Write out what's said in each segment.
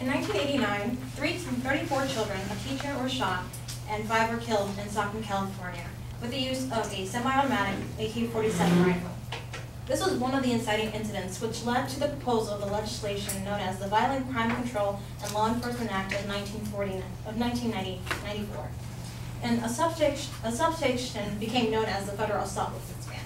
In 1989, 34 children, a teacher, were shot and 5 were killed in Stockton, California, with the use of a semi-automatic AK-47 rifle. This was one of the inciting incidents which led to the proposal of the legislation known as the Violent Crime Control and Law Enforcement Act of 1994, and a subsection became known as the Federal Assault Weapons Ban.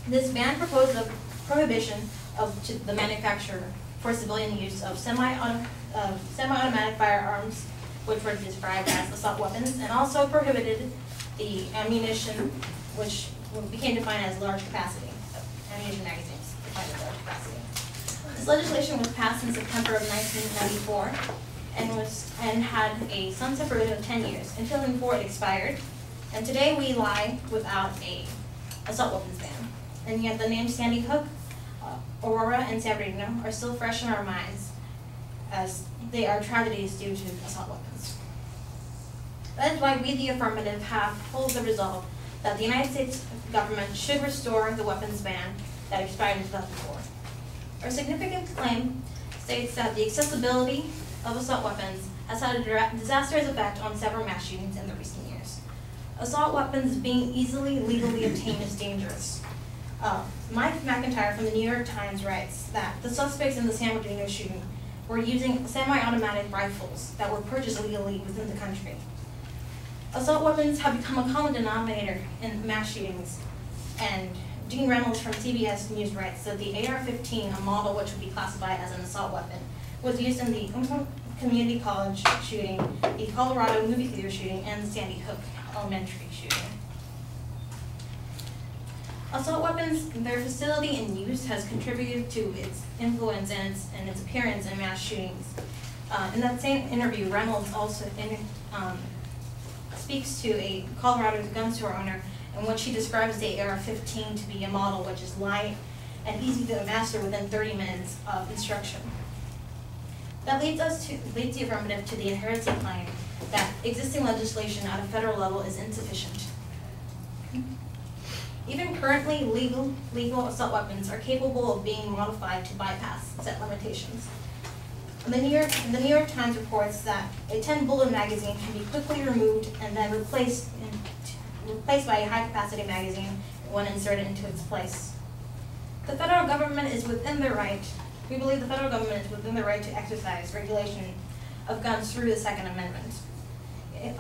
This ban proposed the prohibition of the manufacture for civilian use of semi-automatic firearms, which were described as assault weapons, and also prohibited the ammunition, which became defined as large capacity. Ammunition magazines defined as large capacity. This legislation was passed in September of 1994 and had a sunset provision of 10 years until it expired. And today we lie without a assault weapons ban. And yet the names Sandy Hook, Aurora, and San Bernardino are still fresh in our minds as they are tragedies due to assault weapons. That is why we, the affirmative, hold the resolve that the United States government should restore the weapons ban that expired in 2004. Our significant claim states that the accessibility of assault weapons has had a disastrous effect on several mass shootings in the recent years. Assault weapons being easily legally obtained is dangerous. Mike McIntyre from the New York Times writes that the suspects in the San Bernardino shooting were using semi-automatic rifles that were purchased legally within the country. Assault weapons have become a common denominator in mass shootings, and Dean Reynolds from CBS News writes that the AR-15, a model which would be classified as an assault weapon, was used in the Community College shooting, the Colorado movie theater shooting, and the Sandy Hook elementary shooting. Assault weapons, their facility and use has contributed to its influence and its appearance in mass shootings. In that same interview, Reynolds also speaks to a Colorado gun store owner in which he describes the AR-15 to be a model which is light and easy to master within 30 minutes of instruction. That leads the affirmative to the inherency claim that existing legislation at a federal level is insufficient. Even currently, legal assault weapons are capable of being modified to bypass set limitations. The New York Times reports that a 10-bullet magazine can be quickly removed and then replaced by a high-capacity magazine when inserted into its place. The federal government is within their right. We believe the federal government is within the right to exercise regulation of guns through the Second Amendment.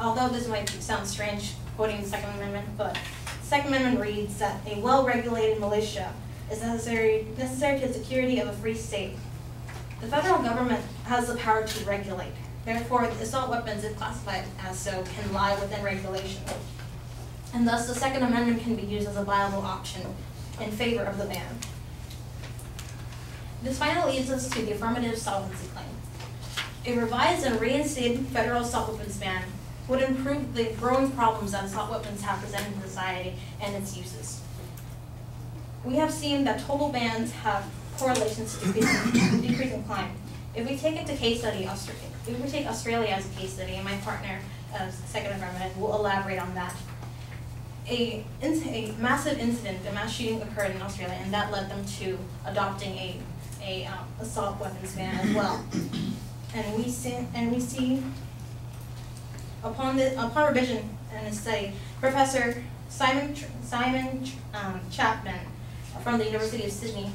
Although this might sound strange quoting the Second Amendment, but the Second Amendment reads that a well-regulated militia is necessary to the security of a free state. The federal government has the power to regulate. Therefore, assault weapons, if classified as so, can lie within regulation. And thus, the Second Amendment can be used as a viable option in favor of the ban. This finally leads us to the affirmative solvency claim. A revised and reinstated federal assault weapons ban would improve the growing problems that assault weapons have presented in society and its uses. We have seen that total bans have correlations to decreasing crime. If we take into case study, if we take Australia as a case study, and my partner, Second Affirmative, will elaborate on that. A massive incident, a mass shooting occurred in Australia, and that led them to adopting a assault weapons ban as well. And we see upon revision in a study, Professor Simon Chapman from the University of Sydney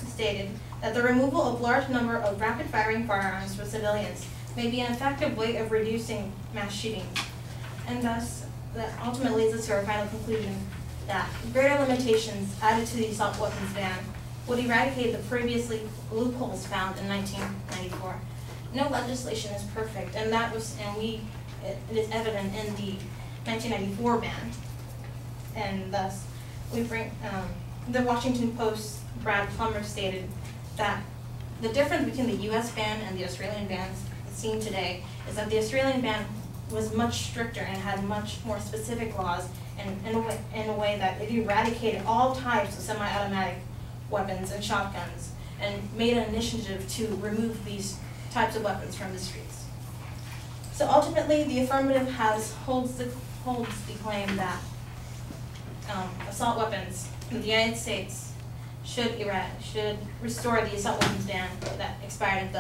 stated that the removal of large number of rapid-firing firearms for civilians may be an effective way of reducing mass shootings, and thus that ultimately leads us to our final conclusion that greater limitations added to the assault weapons ban would eradicate the previously loopholes found in 1994. No legislation is perfect, and it is evident in the 1994 ban, and thus we bring the Washington Post. Brad Plummer stated that the difference between the U.S. ban and the Australian bans seen today is that the Australian ban was much stricter and had much more specific laws, and in a way that it eradicated all types of semi-automatic weapons and shotguns and made an initiative to remove these types of weapons from the streets. So ultimately, the affirmative holds the claim that assault weapons in the United States should restore the assault weapons ban that expired in